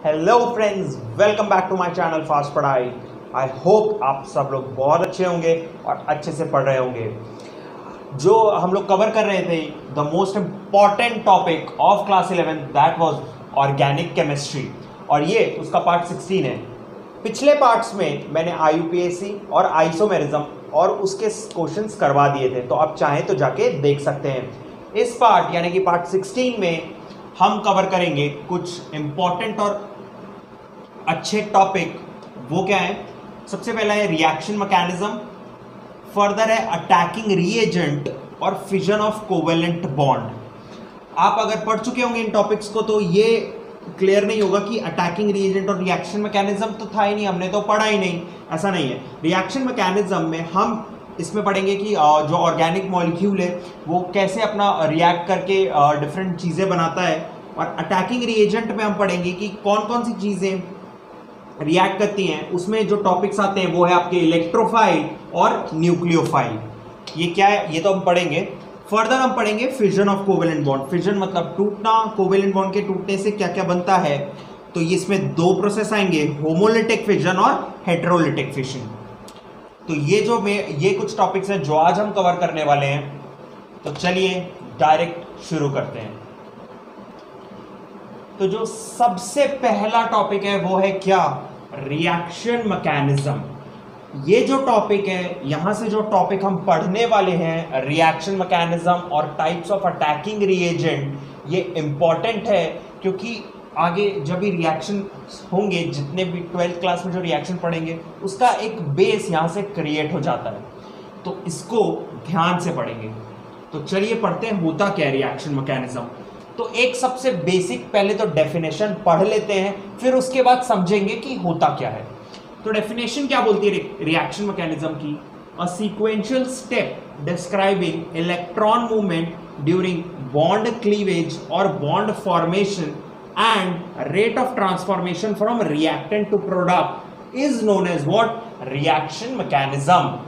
Hello friends, welcome back to my channel fast Padhai. I hope आप सब लोग बहुत अच्छे होंगे और अच्छे से पढ़ रहे होंगे। जो हम लोग कवर कर रहे थे, the most important topic of class 11 that was organic chemistry, और ये उसका पार्ट 16 है। पिछले पार्ट्स में मैंने आईयूपीएसी और आइसोमेरिज्म और उसके क्वेश्चंस करवा दिए थे, तो आप चाहें तो जाके देख सकते हैं। इस पार्ट यानी कि पार्ट 16 में हम कवर करेंगे कुछ इंपॉर्टेंट और अच्छे टॉपिक। वो क्या है? सबसे पहला है रिएक्शन मैकेनिज्म, फर्दर है अटैकिंग रिएजेंट और फिजन ऑफ कोवेलेंट बॉन्ड। आप अगर पढ़ चुके होंगे इन टॉपिक्स को तो ये क्लियर नहीं होगा कि अटैकिंग रिएजेंट और रिएक्शन मैकेनिज्म तो था ही नहीं, हमने तो पढ़ा ही नहीं। ऐसा नहीं है। रिएक्शन मैकेनिज्म में हम इसमें पढ़ेंगे कि जो ऑर्गेनिक मॉलिक्यूल है वो कैसे अपना रिएक्ट करके डिफरेंट चीज़ें बनाता है, और अटैकिंग रिएजेंट में हम पढ़ेंगे कि कौन कौन सी चीज़ें रिएक्ट करती हैं। उसमें जो टॉपिक्स आते हैं वो है आपके इलेक्ट्रोफाइल और न्यूक्लियोफाइल। ये क्या है ये तो हम पढ़ेंगे। फर्दर हम पढ़ेंगे fission of covalent bond. Fission मतलब टूटना, कोवेलेंट बॉन्ड के टूटने से क्या क्या बनता है। तो इसमें दो प्रोसेस आएंगे, होमोलिटिक फिजन और हेटेरोलिटिक फिजन। तो ये कुछ टॉपिक्स हैं जो आज हम कवर करने वाले हैं। तो चलिए डायरेक्ट शुरू करते हैं। तो जो सबसे पहला टॉपिक है वो है क्या? Reaction mechanism. ये जो टॉपिक है, यहां से जो टॉपिक हम पढ़ने वाले हैं, रिएक्शन मैकेनिज्म और टाइप्स ऑफ अटैकिंग रिएजेंट, ये इंपॉर्टेंट है क्योंकि आगे जब भी रिएक्शन होंगे, जितने भी 12th क्लास में जो रिएक्शन पढ़ेंगे उसका एक बेस यहां से क्रिएट हो जाता है, तो इसको ध्यान से पढ़ेंगे। तो चलिए पढ़ते हैं होता क्या है रिएक्शन मैकेनिज्म। तो एक सबसे बेसिक पहले तो डेफिनेशन पढ़ लेते हैं, फिर उसके बाद समझेंगे कि होता क्या है। तो डेफिनेशन क्या बोलती है रिएक्शन मैकेनिज्म की? A sequential step describing electron movement during bond cleavage और bond formation and rate of transformation from reactant to product is known as what? Reaction mechanism.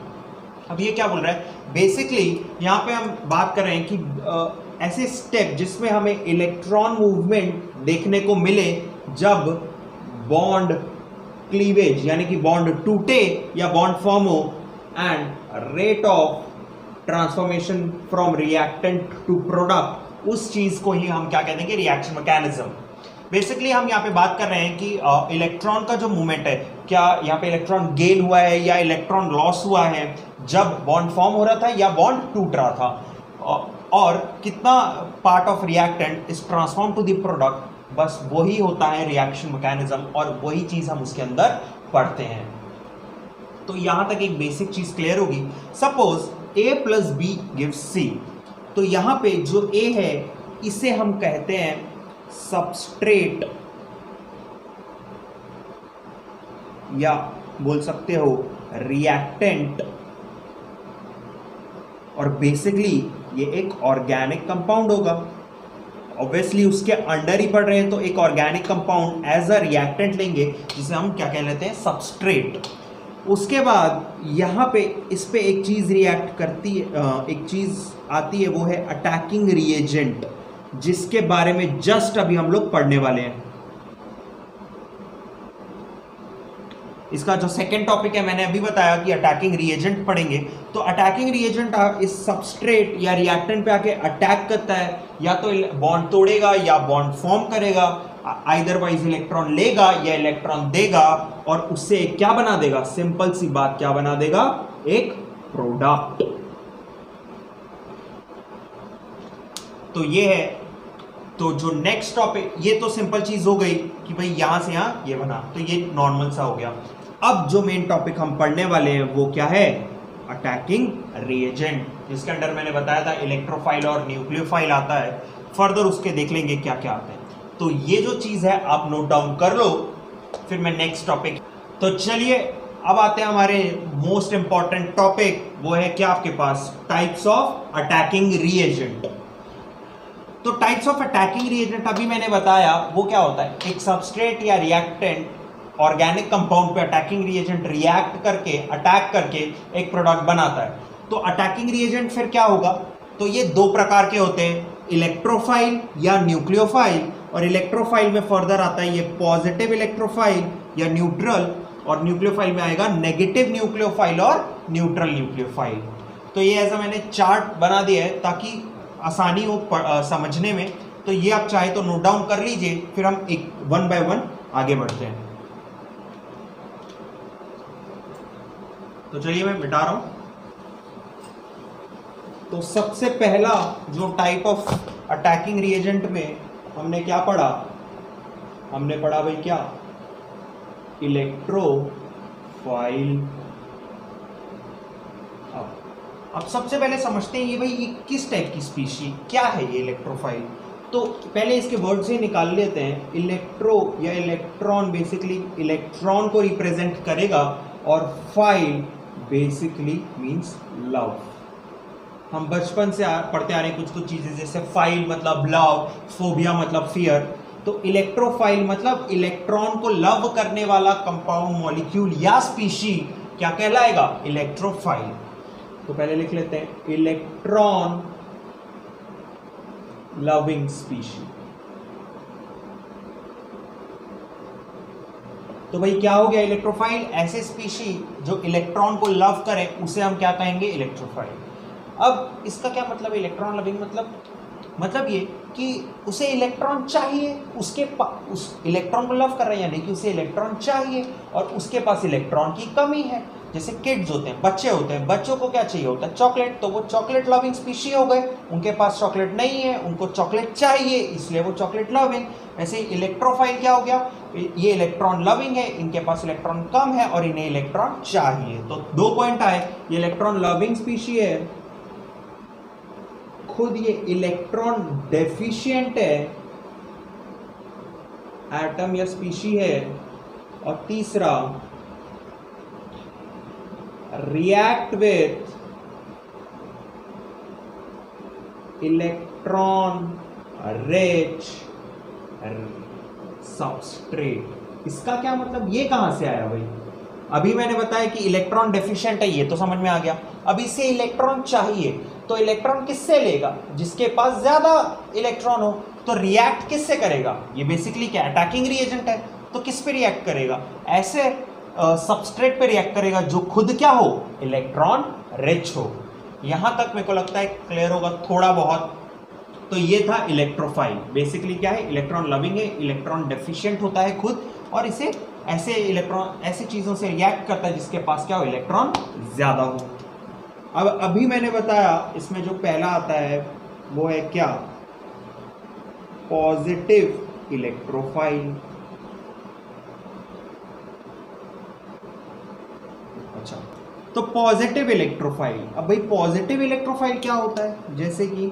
अब ये क्या बोल रहा है? बेसिकली यहाँ पे हम बात कर रहे हैं कि ऐसे स्टेप जिसमें हमें इलेक्ट्रॉन मूवमेंट देखने को मिले जब बॉन्ड क्लीवेज यानी कि बॉन्ड टूटे या बॉन्ड फॉर्म हो, and rate of transformation from reactant to product, उस चीज को ही हम क्या कहते हैं कि रिएक्शन मैकेनिज्म। बेसिकली हम यहाँ पे बात कर रहे हैं कि इलेक्ट्रॉन का जो मूवमेंट है, क्या यहाँ पे इलेक्ट्रॉन गेन हुआ है या इलेक्ट्रॉन लॉस हुआ है जब बॉन्ड फॉर्म हो रहा था या बॉन्ड टूट रहा था, और कितना part of reactant is transform to the product. बस वही होता है रिएक्शन मैकेनिज्म, और वही चीज हम उसके अंदर पढ़ते हैं। तो यहां तक एक बेसिक चीज क्लियर होगी। Suppose A plus B gives C, तो यहां पे जो A है इसे हम कहते हैं सबस्ट्रेट, या बोल सकते हो रिएक्टेंट, और बेसिकली ये एक ऑर्गेनिक कंपाउंड होगा। ऑब्वियसली उसके अंडर ही पढ़ रहे हैं तो एक organic compound as a reactant लेंगे जिसे हम क्या कह लेते हैं? सबस्ट्रेट। उसके बाद यहाँ पे इस पे एक चीज़ रिएक्ट करती है, एक चीज़ आती है, वो है अटैकिंग रिएजेंट, जिसके बारे में जस्ट अभी हम लोग पढ़ने वाले हैं। इसका जो सेकेंड टॉपिक है मैंने अभी बताया कि अटैकिंग रिएजेंट पढ़ेंगे। तो अटैकिंग रिएजेंट इस सबस्ट्रेट या रिएक्टेंट पे आके अटैक करता है, या तो बॉन्ड तोड़ेगा या बॉन्ड फॉर्म करेगा, आइदरवाइज इलेक्ट्रॉन लेगा या इलेक्ट्रॉन देगा, और उससे क्या बना देगा? सिंपल सी बात, क्या बना देगा? एक प्रोडक्ट। तो ये है। तो जो नेक्स्ट टॉपिक, ये तो सिंपल चीज हो गई कि भाई यहां से यहां ये बना, तो ये नॉर्मल सा हो गया। अब जो मेन टॉपिक हम पढ़ने वाले हैं वो क्या है? अटैकिंग रिएजेंट, जिसके अंदर मैंने बताया था इलेक्ट्रोफाइल और न्यूक्लियोफाइल आता है। फर्दर उसके देख लेंगे क्या क्या आता है। तो ये जो चीज है आप नोट डाउन कर लो, फिर मैं नेक्स्ट टॉपिक। तो चलिए अब आते हैं हमारे मोस्ट इंपॉर्टेंट टॉपिक, वो है क्या आपके पास? Types of attacking reagent. तो टाइप्स ऑफ अटैकिंग रिएजेंट अभी मैंने बताया वो क्या होता है? एक सबस्ट्रेट या रिएक्टेंट ऑर्गेनिक कंपाउंड पे अटैकिंग रिएजेंट रिएक्ट करके, अटैक करके एक प्रोडक्ट बनाता है। तो अटैकिंग रिएजेंट फिर क्या होगा? तो ये दो प्रकार के होते हैं, इलेक्ट्रोफाइल या न्यूक्लियोफाइल, और इलेक्ट्रोफाइल में फर्दर आता है ये पॉजिटिव इलेक्ट्रोफाइल या न्यूट्रल, और न्यूक्लियोफाइल में आएगा नेगेटिव न्यूक्लियोफाइल और न्यूट्रल न्यूक्लियोफाइल। तो ये ऐसा मैंने चार्ट बना दिया है ताकि आसानी हो समझने में। तो ये आप चाहे तो नोट डाउन कर लीजिए, फिर हम एक वन बाय वन आगे बढ़ते हैं। तो चलिए मैं मिटा रहा हूं। तो सबसे पहला जो टाइप ऑफ अटैकिंग रिएजेंट में हमने क्या पढ़ा, हमने पढ़ा भाई क्या, इलेक्ट्रोफाइल। अब सबसे पहले समझते हैं ये भाई ये किस टाइप की स्पीशी, क्या है ये इलेक्ट्रोफाइल। तो पहले इसके वर्ड से निकाल लेते हैं। इलेक्ट्रो या इलेक्ट्रॉन बेसिकली इलेक्ट्रॉन को रिप्रेजेंट करेगा, और फाइल बेसिकली मींस लव। हम बचपन से पढ़ते आ रहे हैं कुछ कुछ चीजें, जैसे फाइल मतलब लव, फोबिया मतलब फियर। तो इलेक्ट्रोफाइल मतलब इलेक्ट्रॉन को लव करने वाला कंपाउंड, मॉलिक्यूल या स्पीशी क्या कहलाएगा, इलेक्ट्रोफाइल। तो पहले लिख लेते हैं इलेक्ट्रॉन लविंग स्पीशी। तो भाई क्या हो गया इलेक्ट्रोफाइल, ऐसे स्पीशी जो इलेक्ट्रॉन को लव करे उसे हम क्या कहेंगे, इलेक्ट्रोफाइल। अब इसका क्या मतलब है इलेक्ट्रॉन लविंग, मतलब ये कि उसे इलेक्ट्रॉन चाहिए, उस इलेक्ट्रॉन को लव कर रहे हैं यानी कि उसे इलेक्ट्रॉन चाहिए और उसके पास इलेक्ट्रॉन की कमी है। जैसे किड्स होते हैं, बच्चे होते हैं, बच्चों को क्या चाहिए होता है, चॉकलेट, तो वो चॉकलेट लविंग स्पीशी हो गए। उनके पास चॉकलेट नहीं है, उनको चॉकलेट चाहिए, इसलिए वो चॉकलेट लविंग। ऐसे इलेक्ट्रोफाइल क्या हो गया, ये इलेक्ट्रॉन लविंग है, इनके पास इलेक्ट्रॉन कम है और इन्हें इलेक्ट्रॉन चाहिए। तो 2 पॉइंट आए, ये इलेक्ट्रॉन लविंग स्पीशी है, खुद ये इलेक्ट्रॉन डेफिशिएंट है, एटम या स्पीशी है, और तीसरा react with electron rich substrate। इसका क्या मतलब, ये कहां से आया भाई, अभी मैंने बताया कि इलेक्ट्रॉन डेफिशिएंट है, ये तो समझ में आ गया। अब इसे इलेक्ट्रॉन चाहिए, तो इलेक्ट्रॉन किससे लेगा, जिसके पास ज्यादा इलेक्ट्रॉन हो। तो रिएक्ट किससे करेगा, ये बेसिकली क्या अटैकिंग रिएजेंट है, तो किस पे रिएक्ट करेगा, ऐसे सबस्ट्रेट पे रिएक्ट करेगा जो खुद क्या हो, इलेक्ट्रॉन रिच हो। यहां तक मेरे को लगता है क्लियर होगा थोड़ा बहुत। तो ये था इलेक्ट्रोफाइल, बेसिकली क्या है, इलेक्ट्रॉन लविंग है, इलेक्ट्रॉन डेफिशिएंट होता है खुद, और इसे ऐसे इलेक्ट्रॉन ऐसी चीजों से रिएक्ट करता है जिसके पास क्या हो, इलेक्ट्रॉन ज्यादा हो। अब अभी मैंने बताया इसमें जो पहला आता है वो है क्या, पॉजिटिव इलेक्ट्रोफाइल। अच्छा, तो पॉजिटिव इलेक्ट्रोफाइल, अब भाई पॉजिटिव इलेक्ट्रोफाइल क्या होता है, जैसे कि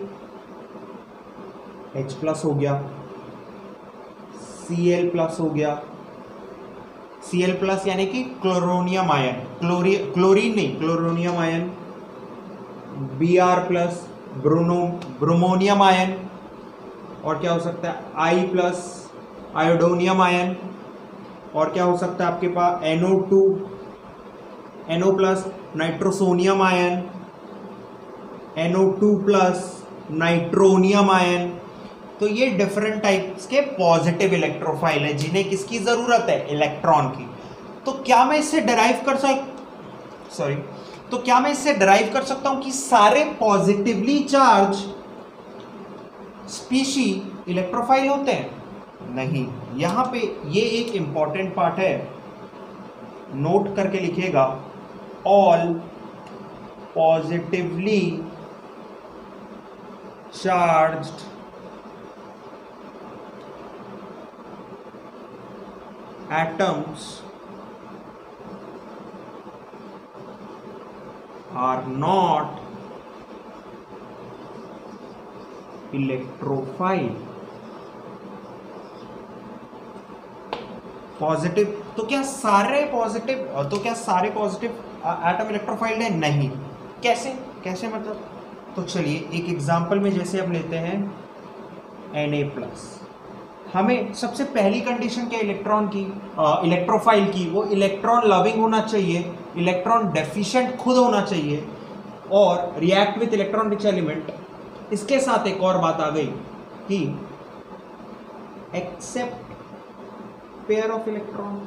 H+ हो गया, Cl+ हो गया, Cl+ यानी कि क्लोरोनियम आयन, क्लोरीन नहीं, chloronium ion, Br+ bromonium ion, और क्या हो सकता है I+ आयोडोनियम आयन, और क्या हो सकता है आपके पास NO+ nitrosonium ion, NO2+ nitronium ion. तो ये डिफरेंट टाइप्स के पॉजिटिव इलेक्ट्रोफाइल है जिन्हें किसकी जरूरत है, इलेक्ट्रॉन की। तो क्या मैं इससे डिराइव कर सकता हूं कि सारे पॉजिटिवली चार्ज स्पीशी इलेक्ट्रोफाइल होते हैं, नहीं। यहां पे ये एक इंपॉर्टेंट पार्ट है, नोट करके लिखिएगा, all positively charged atoms are not electrophile। Positive, तो क्या सारे पॉजिटिव एटम इलेक्ट्रोफाइल है, नहीं। कैसे मतलब, तो चलिए एक एग्जांपल में जैसे अब लेते हैं Na+। हमें सबसे पहली कंडीशन क्या इलेक्ट्रॉन की, इलेक्ट्रोफाइल की, वो इलेक्ट्रॉन लविंग होना चाहिए, इलेक्ट्रॉन डेफिशिएंट खुद होना चाहिए, और react with electron rich element. इसके साथ एक और बात आ गई कि एक्सेप्ट पेयर ऑफ इलेक्ट्रॉन।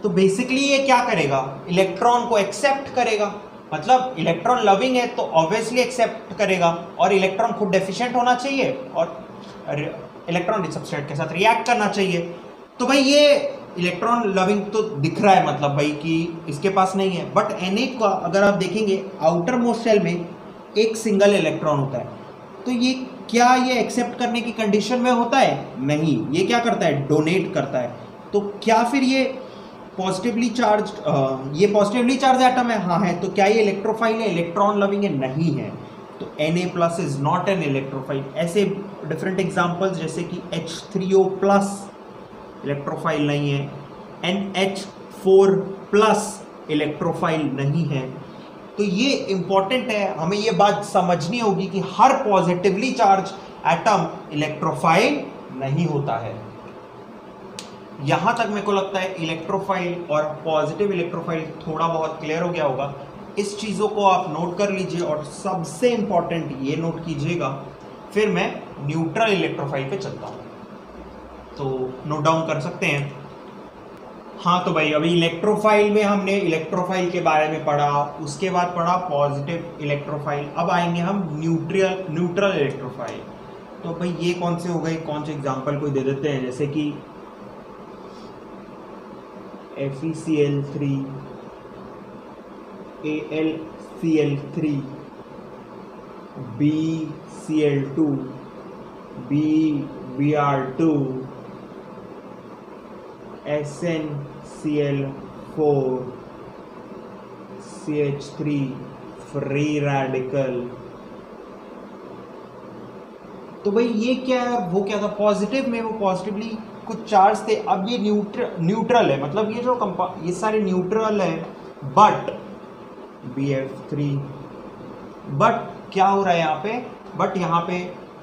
तो बेसिकली ये क्या करेगा, इलेक्ट्रॉन को एक्सेप्ट करेगा, मतलब इलेक्ट्रॉन लविंग है तो ऑब्वियसली एक्सेप्ट करेगा, और इलेक्ट्रॉन खुद डेफिशिएंट होना चाहिए और इलेक्ट्रॉन रिच सबस्ट्रेट के साथ रिएक्ट करना चाहिए। तो भाई ये इलेक्ट्रॉन लविंग तो दिख रहा है, मतलब भाई कि इसके पास नहीं है। बट Na का अगर आप देखेंगे आउटर मोस्ट शेल में एक सिंगल इलेक्ट्रॉन होता है, तो ये क्या ये एक्सेप्ट करने की कंडीशन में होता है? नहीं, ये क्या करता है, डोनेट करता है। तो क्या फिर ये पॉजिटिवली चार्ज एटम है? हाँ है। तो क्या ये इलेक्ट्रोफाइल है, इलेक्ट्रॉन लविंग है? नहीं है। तो Na+ is not an electrophile. ऐसे डिफरेंट एग्जांपल्स जैसे कि H3O+ इलेक्ट्रोफाइल नहीं है, NH4+ इलेक्ट्रोफाइल नहीं है। तो ये इंपॉर्टेंट है, हमें ये बात समझनी होगी कि हर पॉजिटिवली चार्ज एटम इलेक्ट्रोफाइल नहीं होता है। यहां तक मेरे को लगता है इलेक्ट्रोफाइल और पॉजिटिव इलेक्ट्रोफाइल थोड़ा बहुत क्लियर हो गया होगा। इस चीज़ों को आप नोट कर लीजिए और सबसे इंपॉर्टेंट ये नोट कीजिएगा, फिर मैं न्यूट्रल इलेक्ट्रोफाइल पे चलता हूँ। तो नोट डाउन कर सकते हैं। हाँ तो भाई अभी इलेक्ट्रोफाइल में हमने इलेक्ट्रोफाइल के बारे में पढ़ा, उसके बाद पढ़ा पॉजिटिव इलेक्ट्रोफाइल। अब आएंगे हम न्यूट्रल इलेक्ट्रोफाइल। तो भाई ये कौन से हो गए, कौन से एग्जाम्पल कोई दे देते हैं, जैसे कि FeCl3, AlCl3, BCl2, BBr2, SnCl4, CH3 free radical. तो भाई ये क्या है, वो क्या था, पॉजिटिव में वो पॉजिटिवली कुछ चार्ज थे। अब ये न्यूट्रल है, मतलब ये सारे न्यूट्रल है। बट BF3, बट क्या हो रहा है यहाँ पे, बट यहाँ पे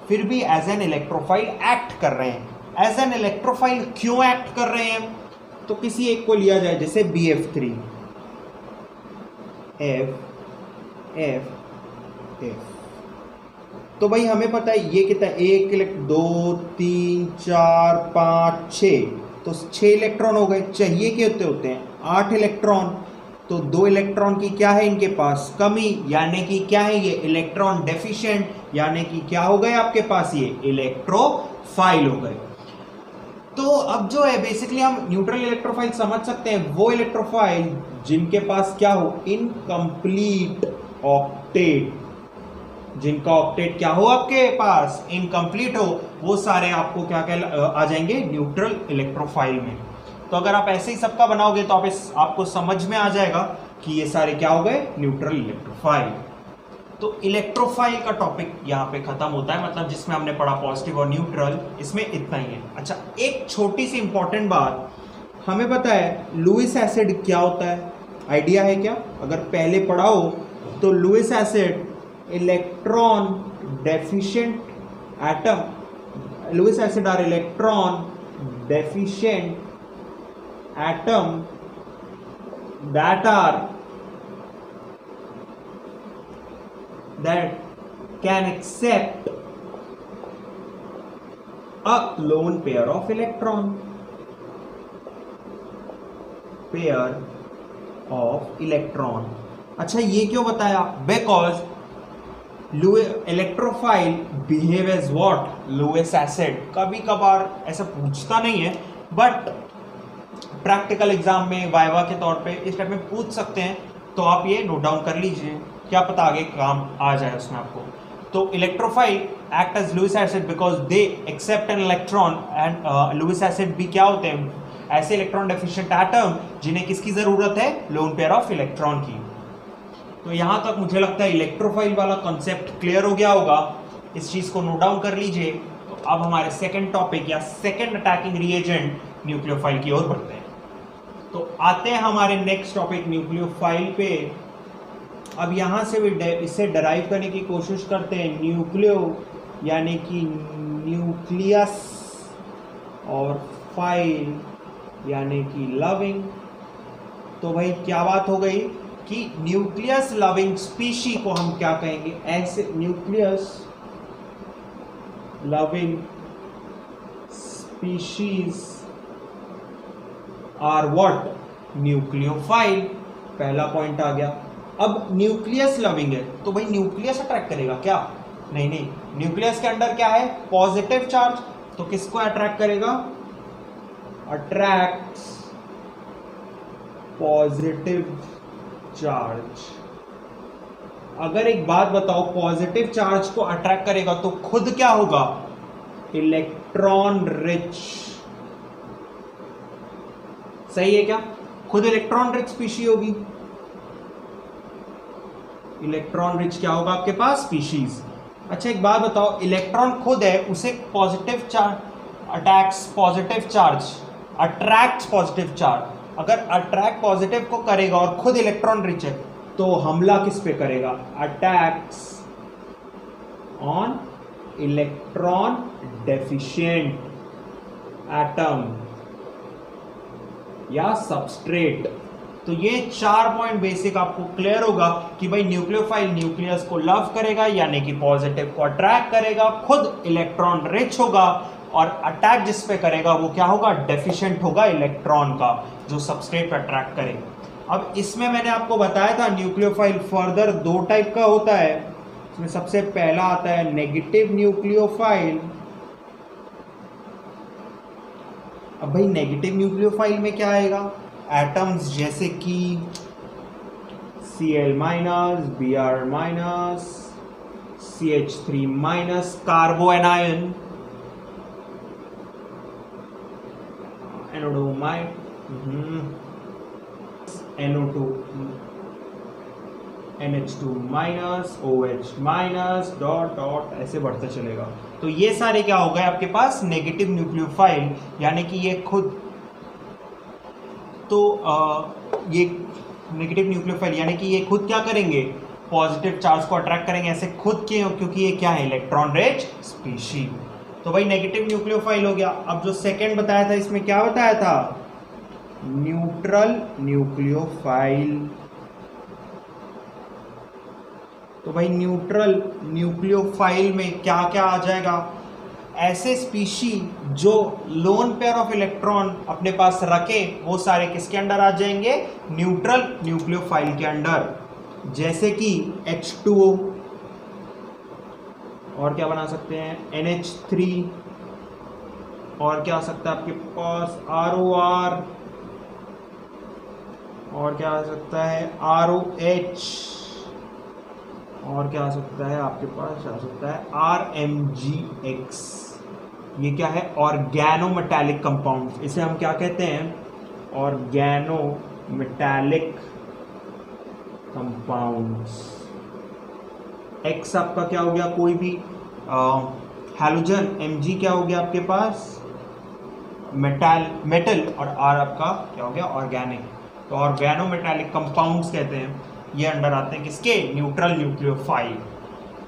फिर भी एज एन इलेक्ट्रोफाइल एक्ट कर रहे हैं। एज एन इलेक्ट्रोफाइल क्यों एक्ट कर रहे हैं, तो किसी एक को लिया जाए, जैसे BF3, F, तो भाई हमें पता है ये कितना, 1 2 3 4 5 6, तो 6 इलेक्ट्रॉन हो गए। चाहिए कितने होते हैं, 8 इलेक्ट्रॉन। तो 2 इलेक्ट्रॉन की क्या है इनके पास, कमी, यानी कि क्या है ये इलेक्ट्रॉन डेफिशिएंट, यानी कि क्या हो गए आपके पास, ये इलेक्ट्रोफाइल हो गए। तो अब जो है बेसिकली हम न्यूट्रल इलेक्ट्रोफाइल समझ सकते हैं, वो इलेक्ट्रोफाइल जिनके पास क्या हो, इनकम्प्लीट ऑक्टेट, जिनका ऑक्टेट क्या हो आपके पास, इनकम्प्लीट हो, वो सारे आपको क्या आ जाएंगे न्यूट्रल इलेक्ट्रोफाइल में। तो अगर आप ऐसे ही सबका बनाओगे तो आपको समझ में आ जाएगा कि ये सारे क्या हो गए, न्यूट्रल इलेक्ट्रोफाइल। तो इलेक्ट्रोफाइल का टॉपिक यहाँ पे खत्म होता है, मतलब जिसमें हमने पढ़ा पॉजिटिव और न्यूट्रल, इसमें इतना ही है। अच्छा, एक छोटी सी इंपॉर्टेंट बात, हमें पता है लुईस एसिड क्या होता है, आइडिया है क्या? अगर पहले पढ़ा हो तो Lewis acid electron deficient atom, Lewis acid are electron deficient atom that can accept a lone pair of electron, अच्छा ये क्यों बताया, because electrophile behave as what, Lewis acid. कभी कभार ऐसा पूछता नहीं है, बट प्रैक्टिकल एग्जाम में वाइवा के तौर पे इस टाइप में पूछ सकते हैं। तो आप ये नोट डाउन कर लीजिए, क्या पता आगे काम आ जाए उसमें आपको। तो electrophile act as Lewis acid because they accept an electron, and Lewis acid भी क्या होते हैं, ऐसे इलेक्ट्रॉन डेफिशिएंट एटम जिन्हें किसकी जरूरत है, लोन पेयर ऑफ इलेक्ट्रॉन की। तो यहां तक मुझे लगता है इलेक्ट्रोफाइल वाला कॉन्सेप्ट क्लियर हो गया होगा, इस चीज को नोट डाउन कर लीजिए। तो अब हमारे सेकेंड टॉपिक या सेकेंड अटैकिंग रिएजेंट न्यूक्लियोफाइल की ओर बढ़ते हैं। तो आते हैं हमारे नेक्स्ट टॉपिक न्यूक्लियोफाइल पे। अब यहां से भी इसे डराइव करने की कोशिश करते हैं। न्यूक्लियो यानी कि न्यूक्लियस, और फाइल यानी कि लविंग। तो भाई क्या बात हो गई कि न्यूक्लियस लविंग स्पीशी को हम क्या कहेंगे, ऐसे nucleus loving species are what, nucleophile. पहला पॉइंट आ गया। अब न्यूक्लियस लविंग है तो भाई न्यूक्लियस अट्रैक्ट करेगा क्या? नहीं नहीं, न्यूक्लियस के अंदर क्या है? Positive charge. तो किसको अट्रैक्ट करेगा? Attracts positive charge. अगर एक बात बताओ, पॉजिटिव चार्ज को अट्रैक्ट करेगा तो खुद क्या होगा? Electron rich. सही है क्या? खुद इलेक्ट्रॉन रिच स्पीशी होगी। इलेक्ट्रॉन रिच क्या होगा आपके पास? स्पीशीज। अच्छा एक बात बताओ, इलेक्ट्रॉन खुद है, उसे positive charge attacks positive charge, attracts positive charge. अगर अट्रैक्ट पॉजिटिव को करेगा और खुद इलेक्ट्रॉन रिच है तो हमला किस पे करेगा? Attacks on electron deficient atom या सबस्ट्रेट। तो ये 4 पॉइंट बेसिक आपको क्लियर होगा कि भाई न्यूक्लियोफाइल न्यूक्लियस को लव करेगा, यानी कि पॉजिटिव को अट्रैक्ट करेगा, खुद इलेक्ट्रॉन रिच होगा, और अटैक जिस पे करेगा वो क्या होगा? डेफिशिएंट होगा इलेक्ट्रॉन का, जो सबस्ट्रेट पे अट्रैक्ट करेगा। अब इसमें मैंने आपको बताया था न्यूक्लियोफाइल फर्दर 2 टाइप का होता है। इसमें सबसे पहला आता है नेगेटिव न्यूक्लियोफाइल। अब भाई नेगेटिव न्यूक्लियोफाइल में क्या आएगा? एटम्स जैसे कि Cl-, Br-, CH3-, carbanion, एनोडोमाइन, NO2, NH2-, OH-, dot dot ऐसे बढ़ता चलेगा। तो ये सारे क्या हो गए आपके पास? नेगेटिव न्यूक्लियोफाइल, यानी कि ये खुद तो ये नेगेटिव न्यूक्लियोफाइल यानी कि ये खुद क्या करेंगे? पॉजिटिव चार्ज को अट्रैक्ट करेंगे। ऐसे खुद क्यों? क्योंकि ये क्या है? Electron rich species. तो भाई नेगेटिव न्यूक्लियोफाइल हो गया। अब जो सेकंड बताया था, इसमें क्या बताया था? Neutral nucleophile. तो भाई न्यूट्रल न्यूक्लियोफाइल में क्या क्या आ जाएगा? ऐसे स्पीशी जो लोन पेयर ऑफ इलेक्ट्रॉन अपने पास रखे, वो सारे किसके अंडर आ जाएंगे? न्यूट्रल न्यूक्लियोफाइल के अंडर। जैसे कि H2O, और क्या बना सकते हैं? NH3, और क्या आ सकता है आपके पास? ROR, और क्या आ सकता है? ROH, और क्या आ सकता है आपके पास? आ सकता है RMGX। ये क्या है? Organometallic compound. इसे हम क्या कहते हैं? Oregano metallic compounds. X आपका क्या हो गया? कोई भी हैलोजन। Mg क्या हो गया आपके पास? मेटल। और R आपका क्या हो गया? ऑर्गेनिक। तो ऑर्गेनो मेटालिक कंपाउंड्स कहते हैं। ये अंडर आते हैं किसके? Neutral nucleophile.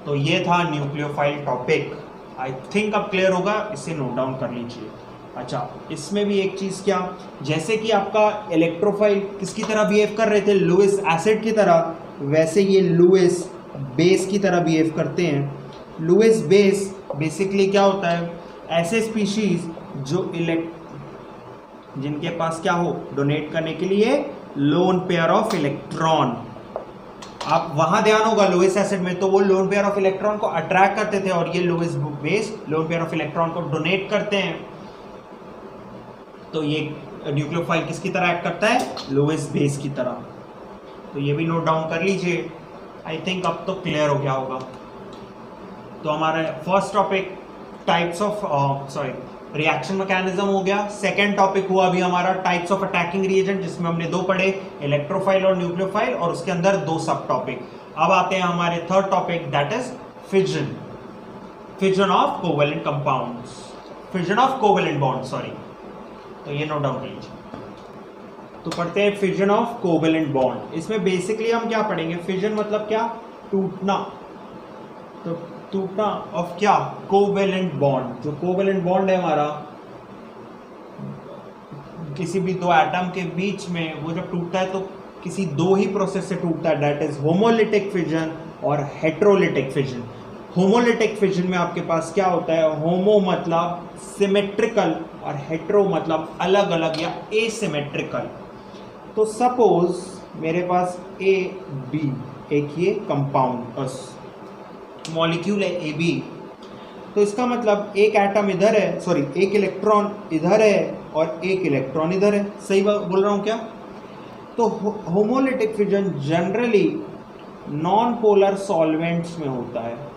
तो ये था न्यूक्लियोफाइल टॉपिक। आई थिंक अब क्लियर होगा, इसे नोट डाउन कर लीजिए। अच्छा, इसमें भी एक चीज़ क्या, जैसे कि आपका इलेक्ट्रोफाइल किसकी तरह बिहेव कर रहे थे? लुईस एसिड की तरह, वैसे ये लुईस बेस की तरह बिहेव करते हैं। लुईस बेस बेसिकली क्या होता है? ऐसे स्पीशीज जो जिनके पास क्या हो? डोनेट करने के लिए लोन पेयर ऑफ इलेक्ट्रॉन। आप वहां ध्यान होगा लुईस एसिड में, तो वो लोन पेयर ऑफ इलेक्ट्रॉन को अट्रैक्ट करते थे, और ये Lewis base lone pair of electron को डोनेट करते हैं। तो ये न्यूक्लियोफाइल किसकी तरह एक्ट करता है? लुईस बेस की तरह। तो ये भी नोट डाउन कर लीजिए। आई थिंक अब तो क्लियर हो गया होगा। तो हमारा first topic types of reaction mechanism हो गया। सेकेंड टॉपिक हुआ अभी हमारा टाइप्स ऑफ अटैकिंग रिएजेंट, जिसमें हमने 2 पढ़े, इलेक्ट्रोफाइल और न्यूक्लियोफाइल, और उसके अंदर 2 सब टॉपिक। अब आते हैं हमारे third topic, that is fission. Fission of covalent compounds, fission of covalent bond, sorry. तो ये नोट डाउन कर लीजिए। तो पढ़ते हैं फिजन ऑफ कोवेलेंट बॉन्ड। इसमें बेसिकली हम क्या पढ़ेंगे? फिजन मतलब क्या? टूटना। तो टूटना ऑफ क्या? Covalent bond. जो कोवेलेंट बॉन्ड है हमारा किसी भी 2 एटम के बीच में, वो जब टूटता है तो किसी 2 ही प्रोसेस से टूटता है, दैट इज होमोलिटिक फिजन और हेट्रोलिटिक फिजन। होमोलिटिक फिजन में आपके पास क्या होता है, होमो मतलब सिमेट्रिकल और हेट्रो मतलब अलग अलग या एसिमेट्रिकल। तो सपोज मेरे पास ए बी एक ये कंपाउंड मॉलिक्यूल है ए बी, तो इसका मतलब एक एटम इधर है, सॉरी एक इलेक्ट्रॉन इधर है और एक इलेक्ट्रॉन इधर है, सही बोल रहा हूं क्या? तो homolytic fission generally non polar solvents में होता है।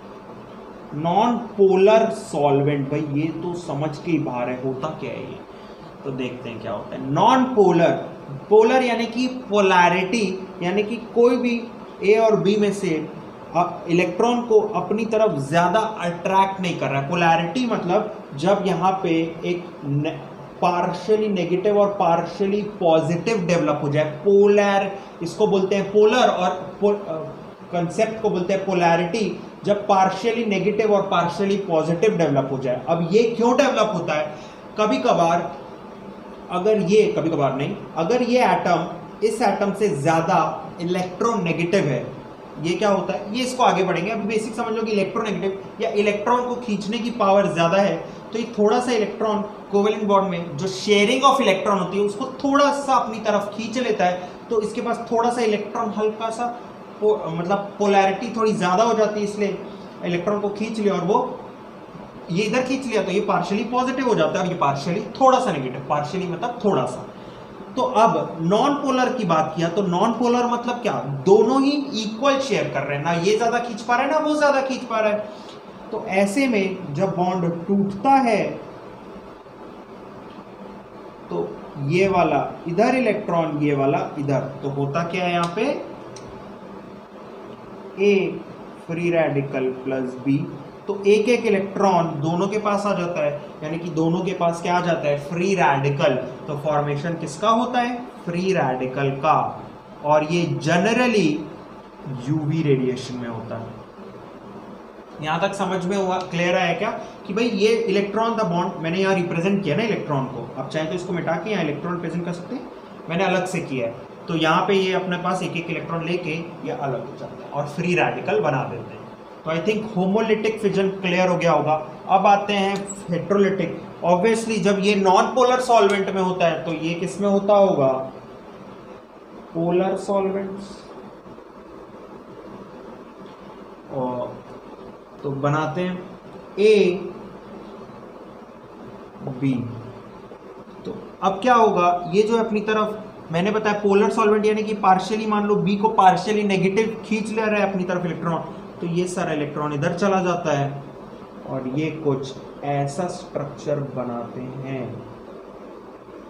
नॉन पोलर सॉल्वेंट, भाई ये तो समझ के ही बाहर है, होता क्या है ये, तो देखते हैं क्या होता है। नॉन पोलर, पोलर यानी कि पोलैरिटी, यानी कि कोई भी ए और बी में से इलेक्ट्रॉन को अपनी तरफ ज्यादा अट्रैक्ट नहीं कर रहा है। पोलैरिटी मतलब जब यहाँ पे एक पार्शियली नेगेटिव और पार्शियली पॉजिटिव डेवलप हो जाए, पोलर इसको बोलते हैं पोलर, और कंसेप्ट को बोलते हैं पोलैरिटी, जब पार्शियली नेगेटिव और पार्शियली पॉजिटिव डेवलप हो जाए। अब ये क्यों डेवलप होता है? कभी कभार अगर ये, कभी कभार नहीं, अगर ये एटम इस एटम से ज्यादा इलेक्ट्रोनेगेटिव है, ये क्या होता है, ये इसको आगे बढ़ेंगे। अभी बेसिक समझ लो कि इलेक्ट्रोनेगेटिव या इलेक्ट्रॉन को खींचने की पावर ज्यादा है, तो ये थोड़ा सा इलेक्ट्रॉन कोवेलेंट बॉन्ड में जो शेयरिंग ऑफ इलेक्ट्रॉन होती है उसको थोड़ा सा अपनी तरफ खींच लेता है, तो इसके पास थोड़ा सा इलेक्ट्रॉन हल्का सा मतलब पोलैरिटी थोड़ी ज्यादा हो जाती है, इसलिए इलेक्ट्रॉन को खींच लिया और वो ये इधर खींच लिया, तो ये पार्शियली पॉजिटिव हो जाता है और ये पार्शियली थोड़ा सा नेगेटिव, पार्शियली मतलब थोड़ा सा। तो अब नॉन पोलर की बात किया, तो नॉन पोलर मतलब क्या, दोनों ही इक्वल शेयर कर रहे हैं, ना ये ज्यादा खींच पा रहा है ना वो ज्यादा खींच पा रहा है। तो ऐसे में जब बॉन्ड टूटता है तो ये वाला इधर इलेक्ट्रॉन, ये वाला इधर, तो होता क्या है यहाँ पे, ए फ्री रेडिकल प्लस बी, तो एक एक इलेक्ट्रॉन दोनों के पास आ जाता है, यानी कि दोनों के पास क्या आ जाता है, फ्री रेडिकल। तो फॉर्मेशन किसका होता है, फ्री रेडिकल का, और ये जनरली यूवी रेडिएशन में होता है। यहां तक समझ में हुआ, क्लियर है क्या, कि भाई ये इलेक्ट्रॉन द बॉन्ड मैंने यहाँ रिप्रेजेंट किया ना इलेक्ट्रॉन को, आप चाहे तो इसको मिटा के यहाँ इलेक्ट्रॉन प्रेजेंट कर सकते हैं, मैंने अलग से किया है, तो यहाँ पे ये अपने पास एक एक इलेक्ट्रॉन लेके ये अलग हो जाता है और फ्री रेडिकल बना देते हैं। तो I think homolytic fission clear हो गया होगा। अब आते हैं हेट्रोलिटिक। ऑब्वियसली जब ये नॉन पोलर सॉल्वेंट में होता है तो ये किस में होता होगा, पोलर सॉल्वेंट्स। और तो बनाते हैं ए बी, तो अब क्या होगा, ये जो अपनी तरफ मैंने बताया पोलर सॉल्वेंट यानी कि पार्शियली, मान लो बी को पार्शियली नेगेटिव खींच ले रहा है अपनी तरफ इलेक्ट्रॉन, तो ये सारा इलेक्ट्रॉन इधर चला जाता है और ये कुछ ऐसा स्ट्रक्चर बनाते हैं,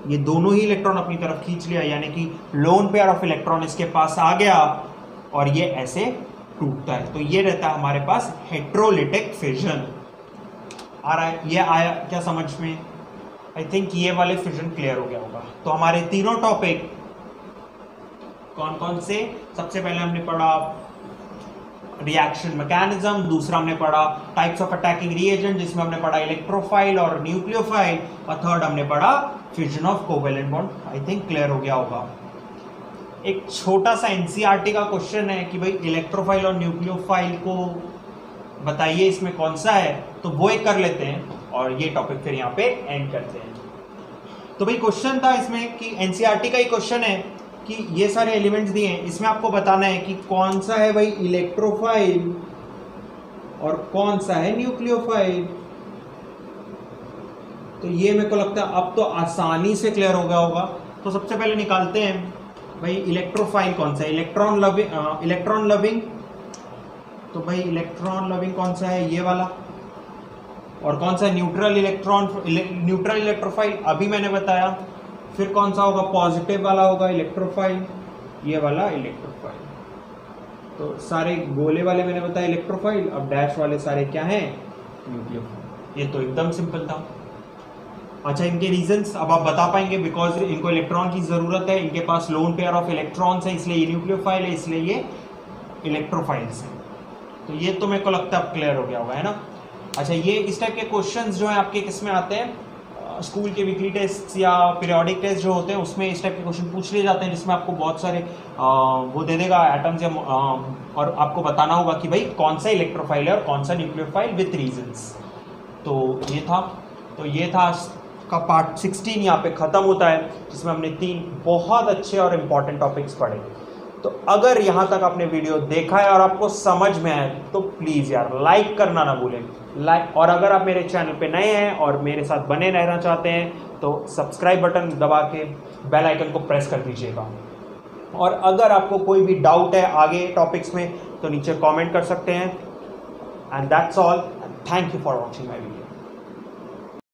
ये दोनों ही इलेक्ट्रॉन अपनी तरफ खींच लिया, यानी कि लोन पेयर ऑफ इलेक्ट्रॉन इसके पास आ गया और ये ऐसे टूटता है। तो ये रहता है हमारे पास हेट्रोलिटिक फिजन। आ रहा है, ये आया क्या समझ में? आई थिंक ये वाले फिजन क्लियर हो गया होगा। तो हमारे तीनों टॉपिक कौन कौन से, सबसे पहले हमने पढ़ा रिएक्शन मैकेनिज्म, दूसरा हमने पढ़ा टाइप्स ऑफ अटैकिंग रिएजेंट जिसमें हमने पढ़ा इलेक्ट्रोफाइल और न्यूक्लियोफाइल, और थर्ड हमने पढ़ा fission of covalent bond. I think clear हो गया होगा। एक छोटा सा एनसीईआरटी का क्वेश्चन है कि भाई इलेक्ट्रोफाइल और न्यूक्लियोफाइल को बताइए इसमें कौन सा है, तो वो एक कर लेते हैं और ये टॉपिक फिर यहाँ पे एंड करते हैं। तो भाई क्वेश्चन था इसमें कि एनसीईआरटी का ही क्वेश्चन है कि ये सारे एलिमेंट्स दिए हैं, इसमें आपको बताना है कि कौन सा है भाई इलेक्ट्रोफाइल और कौन सा है न्यूक्लियोफाइल। तो ये मेरे को लगता है अब तो आसानी से क्लियर हो गया होगा। तो सबसे पहले निकालते हैं भाई इलेक्ट्रोफाइल कौन सा है, इलेक्ट्रॉन लविंग। तो भाई इलेक्ट्रॉन लविंग कौन सा है, ये वाला। और कौन सा न्यूट्रल इलेक्ट्रोफाइल, अभी मैंने बताया। फिर कौन सा होगा, पॉजिटिव वाला होगा इलेक्ट्रोफाइल, ये वाला इलेक्ट्रोफाइल। तो सारे गोले वाले मैंने बताया इलेक्ट्रोफाइल, अब डैश वाले सारे क्या हैं, न्यूक्लियोफाइल। ये तो एकदम सिंपल था। अच्छा, इनके रीजंस अब आप बता पाएंगे, बिकॉज इनको इलेक्ट्रॉन की जरूरत है, इनके पास लोन पेयर ऑफ इलेक्ट्रॉन्स है, इसलिए ये न्यूक्लियोफाइल है, इसलिए ये इलेक्ट्रोफाइल्स है। तो ये तो मेरे को लगता है अब क्लियर हो गया होगा, है ना। अच्छा, ये इस टाइप के क्वेश्चंस जो है आपके किस में आते हैं, स्कूल के वीकली टेस्ट या पीरियोडिक टेस्ट जो होते हैं उसमें इस टाइप के क्वेश्चन पूछ लिए जाते हैं, जिसमें आपको बहुत सारे वो दे देगा एटम्स या और आपको बताना होगा कि भाई कौन सा इलेक्ट्रोफाइल है और कौन सा न्यूक्लियोफाइल विथ रीजंस। तो ये था का पार्ट 16 यहाँ पे ख़त्म होता है, जिसमें हमने 3 बहुत अच्छे और इम्पॉर्टेंट टॉपिक्स पढ़े। तो अगर यहाँ तक आपने वीडियो देखा है और आपको समझ में आए तो प्लीज़ यार लाइक करना ना भूलें, लाइक। और अगर आप मेरे चैनल पे नए हैं और मेरे साथ बने रहना चाहते हैं तो सब्सक्राइब बटन दबा के बेल आइकन को प्रेस कर दीजिएगा। और अगर आपको कोई भी डाउट है आगे टॉपिक्स में तो नीचे कमेंट कर सकते हैं। And that's all, thank you for watching my video.